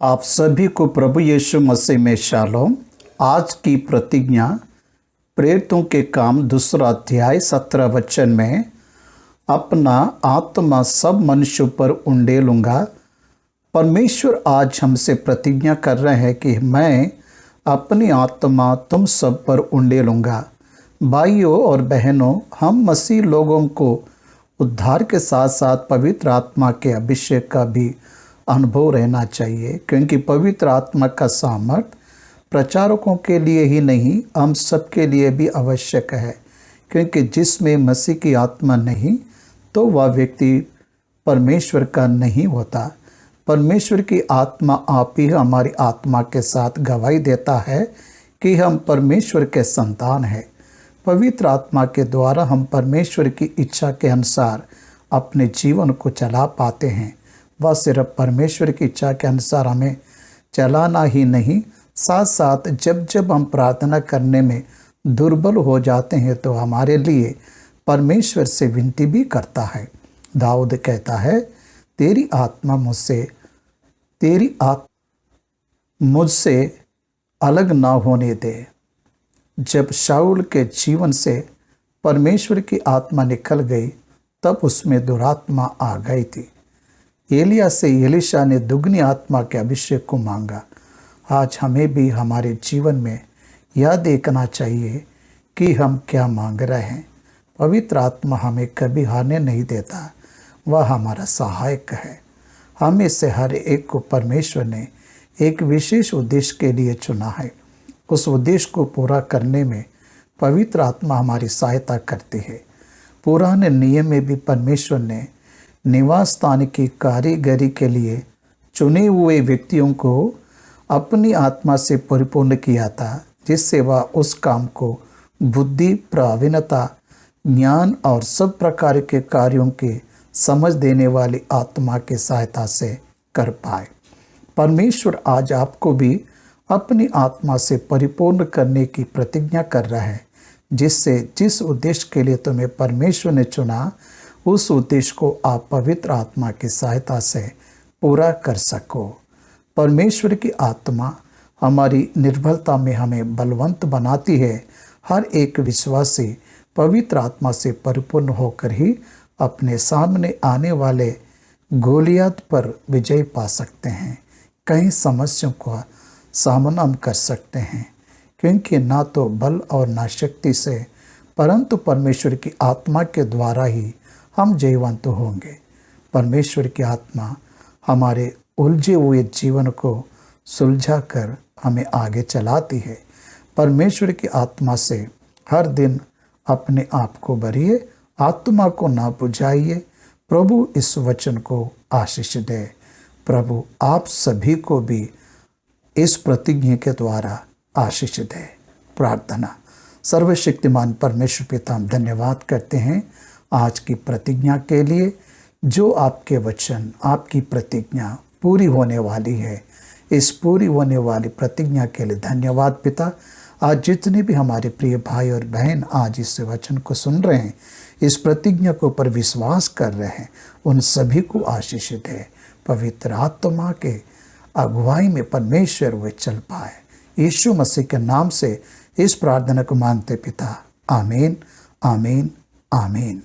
आप सभी को प्रभु यीशु मसीह में शालोम। आज की प्रतिज्ञा प्रेरितों के काम 2 अध्याय 17 वचन में, अपना आत्मा सब मनुष्यों पर उंडेलूंगा। परमेश्वर आज हमसे प्रतिज्ञा कर रहे हैं कि मैं अपनी आत्मा तुम सब पर उंडेलूंगा। भाइयों और बहनों, हम मसीह लोगों को उद्धार के साथ साथ पवित्र आत्मा के अभिषेक का भी अनुभव रहना चाहिए, क्योंकि पवित्र आत्मा का सामर्थ्य प्रचारकों के लिए ही नहीं, हम सब के लिए भी आवश्यक है। क्योंकि जिसमें मसीह की आत्मा नहीं तो वह व्यक्ति परमेश्वर का नहीं होता। परमेश्वर की आत्मा आप ही हमारी आत्मा के साथ गवाही देता है कि हम परमेश्वर के संतान हैं। पवित्र आत्मा के द्वारा हम परमेश्वर की इच्छा के अनुसार अपने जीवन को चला पाते हैं। वह सिर्फ परमेश्वर की इच्छा के अनुसार हमें चलाना ही नहीं, साथ साथ जब जब हम प्रार्थना करने में दुर्बल हो जाते हैं तो हमारे लिए परमेश्वर से विनती भी करता है। दाऊद कहता है, तेरी आत्मा मुझसे अलग ना होने दे। जब शाऊल के जीवन से परमेश्वर की आत्मा निकल गई तब उसमें दुरात्मा आ गई थी। एलिया से एलीशा ने दुगनी आत्मा के अभिषेक को मांगा। आज हमें भी हमारे जीवन में यह देखना चाहिए कि हम क्या मांग रहे हैं। पवित्र आत्मा हमें कभी हारने नहीं देता, वह हमारा सहायक है। हमें से हर एक को परमेश्वर ने एक विशेष उद्देश्य के लिए चुना है। उस उद्देश्य को पूरा करने में पवित्र आत्मा हमारी सहायता करती है। पुराने नियम में भी परमेश्वर ने निवास स्थान की कारीगरी के लिए चुने हुए व्यक्तियों को अपनी आत्मा से परिपूर्ण किया था, जिससे वह उस काम को बुद्धि, प्रवीणता, ज्ञान और सब प्रकार के कार्यों की समझ देने वाली आत्मा की सहायता से कर पाए। परमेश्वर आज आपको भी अपनी आत्मा से परिपूर्ण करने की प्रतिज्ञा कर रहा है, जिससे जिस उद्देश्य के लिए तुम्हें परमेश्वर ने चुना उस उद्देश्य को आप पवित्र आत्मा की सहायता से पूरा कर सको। परमेश्वर की आत्मा हमारी निर्बलता में हमें बलवंत बनाती है। हर एक विश्वासी पवित्र आत्मा से परिपूर्ण होकर ही अपने सामने आने वाले गोलियत पर विजय पा सकते हैं। कई समस्याओं का सामना हम कर सकते हैं, क्योंकि ना तो बल और ना शक्ति से, परंतु परमेश्वर की आत्मा के द्वारा ही हम जयवंत होंगे। परमेश्वर की आत्मा हमारे उलझे हुए जीवन को सुलझा कर हमें आगे चलाती है। परमेश्वर की आत्मा से हर दिन अपने आप को भरिए, आत्मा को ना बुझाइए। प्रभु इस वचन को आशीष दे। प्रभु आप सभी को भी इस प्रतिज्ञा के द्वारा आशीष दे। प्रार्थना। सर्वशक्तिमान परमेश्वर पिता, हम धन्यवाद करते हैं आज की प्रतिज्ञा के लिए, जो आपके वचन, आपकी प्रतिज्ञा पूरी होने वाली है। इस पूरी होने वाली प्रतिज्ञा के लिए धन्यवाद पिता। आज जितने भी हमारे प्रिय भाई और बहन आज इस वचन को सुन रहे हैं, इस प्रतिज्ञा के ऊपर विश्वास कर रहे हैं, उन सभी को आशीष दे। पवित्र आत्मा के अगुवाई में परमेश्वर वे चल पाए। यीशु मसीह के नाम से इस प्रार्थना को मांगते पिता, आमीन, आमीन, आमीन।